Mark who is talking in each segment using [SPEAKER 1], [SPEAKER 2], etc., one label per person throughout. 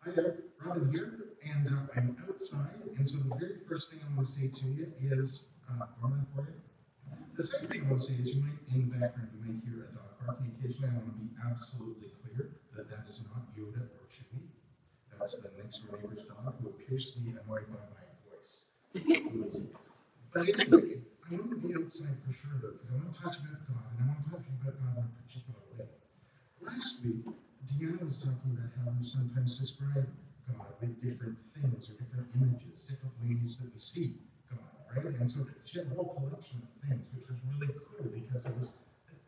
[SPEAKER 1] Hi there, Robin here, and I'm outside, and so the very first thing I want to say to you is, Robin for you. The second thing I want to say is you might, in the background, you might hear a dog barking occasionally. I want to be absolutely clear that that is not Yoda or Chewie. That's the next door neighbor's dog who appears to be annoyed by my voice. But anyways, I want to be outside for sure, though, because I want to talk about God, and I want to talk about God in a particular way. Last week, Deanna was talking about how we sometimes describe God with different things or different images, different ways that we see God, right? And so she had a whole collection of things, which was really cool because there was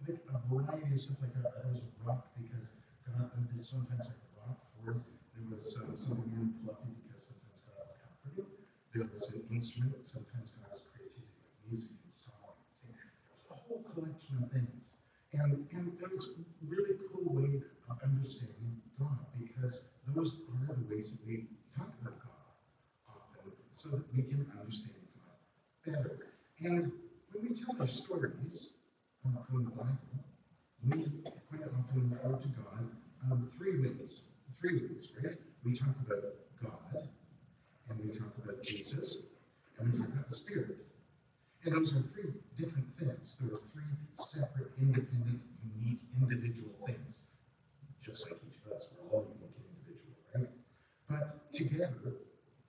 [SPEAKER 1] like a variety of stuff. Like there was a rock because God is sometimes like a rock for us. There was something more fluffy because sometimes God is comforting. There was an instrument. Sometimes God is creativity, like music and song. There's a whole collection of things. And that's a really cool way of understanding God because those are the ways that we talk about God often so that we can understand God better. And when we tell our stories from the Bible, we quite often refer to God three ways. Three ways, right? We talk about God, and we talk about Jesus, and we talk about the Spirit. And those are three different things. There are three separate, independent, unique, individual things. Just like each of us, we're all unique and individual, right? But together,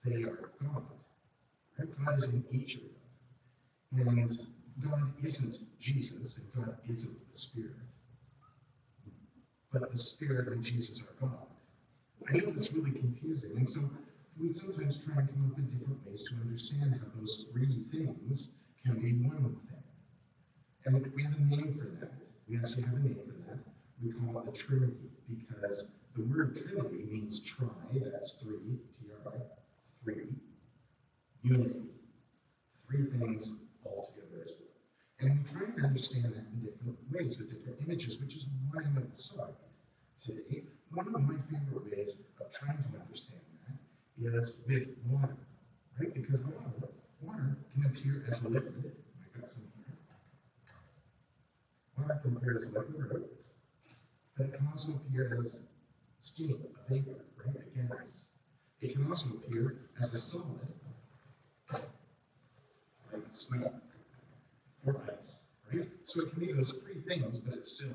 [SPEAKER 1] they are God. Right? God is in each of them. And God isn't Jesus, and God isn't the Spirit. But the Spirit and Jesus are God. I know that's really confusing, and so we sometimes try and come up with different ways to understand how those three things can be one thing. And we have a name for that. We actually have a name for that. We call it the Trinity because the word Trinity means tri, that's three, T-R-I, three, unity, three things all together as one. And we try and understand that in different ways with different images, which is why I'm outside today. One of my favorite ways of trying to understand that is with water, right? Because water can appear as a liquid. I got some here. Water can appear as a liquid, right? But it can also appear as steam, a vapor, right? A gas. It can also appear as a solid, like snow or ice, right? So it can be those three things, but it's still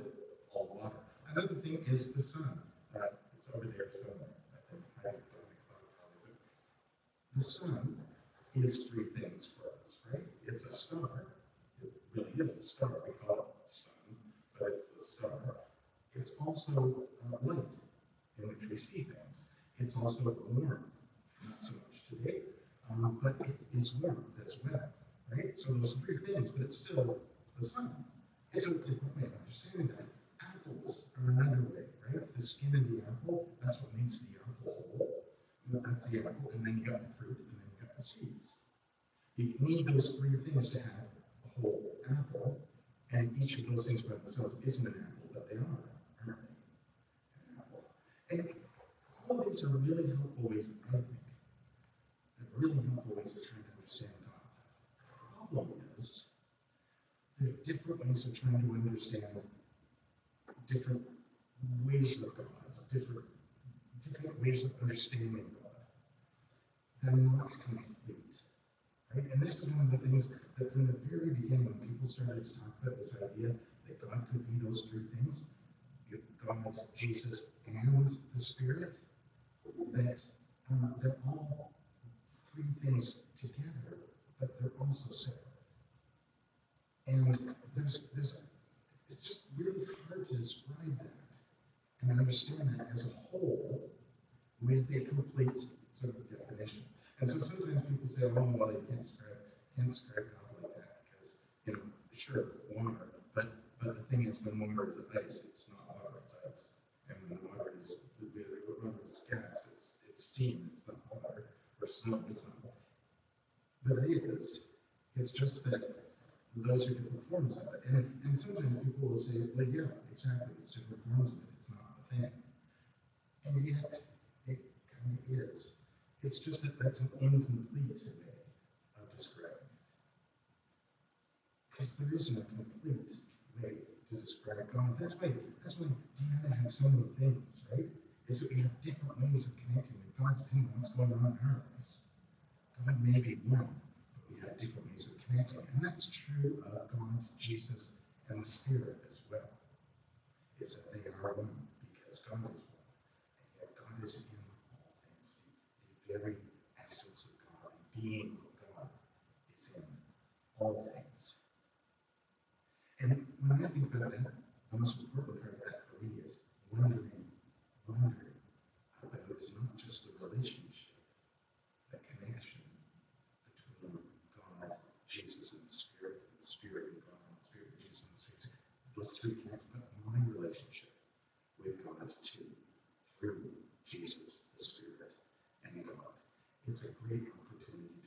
[SPEAKER 1] all water. Another thing is the sun. It's over there somewhere. I think I don't know. The sun is three things for us, right? It's a star. It really is a star. We call it the sun, but it's the star. It's also light, in which we see things. It's also warm, not so much today, but it is warm as well, right? So those three things, but it's still the sun. It's a different way of understanding that. Apples are another way, right? The skin of the apple, that's what makes the apple whole. That's the apple, and then you got the fruit, and then you got the seeds. You need those three things to have a whole apple, and each of those things by themselves isn't an apple, but they are, aren't they? An apple. And all of these are really helpful ways, I think, really helpful ways of trying to understand God. The problem is, there are different ways of trying to understand different ways of God, different ways of understanding God. They're not complete. Right? And this is one of the things that from the very beginning, when people started to talk about this idea that God could be those three things, God, Jesus, and the Spirit, that they're all three things together, but they're also separate. And it's just really hard to describe that and understand that as a whole with a complete sort of definition. And so sometimes people say, oh, well, you can't describe God like that because, sure, water, but the thing is, when water is ice, it's not water, it's ice. And when water is gas, it's steam, it's not water, or snow, it's not water. But it is. It's just that those are different forms of it. And sometimes people will say, well, yeah, exactly, it's different forms of it, it's not the thing. And yet, it kind of is. It's just that that's an incomplete way of describing it. Because there isn't a complete way to describe God. That's why Deanna had so many things, right? is that we have different ways of connecting with God depending on what's going on in our lives. God may be one, but we have different ways of connecting. And that's true of God, Jesus, and the Spirit as well. Is that they are one because God is one. And yet God is in all things. The very essence of God, the being of God, is in all things. And when I think about that, the most important part of that for me is wondering about not just the relationship, the connection between God, Jesus, and the Spirit and God, and the Spirit and Jesus, and the Spirit. Those three connect, but my relationship with God too, through Jesus, the Spirit, and God. It's a great opportunity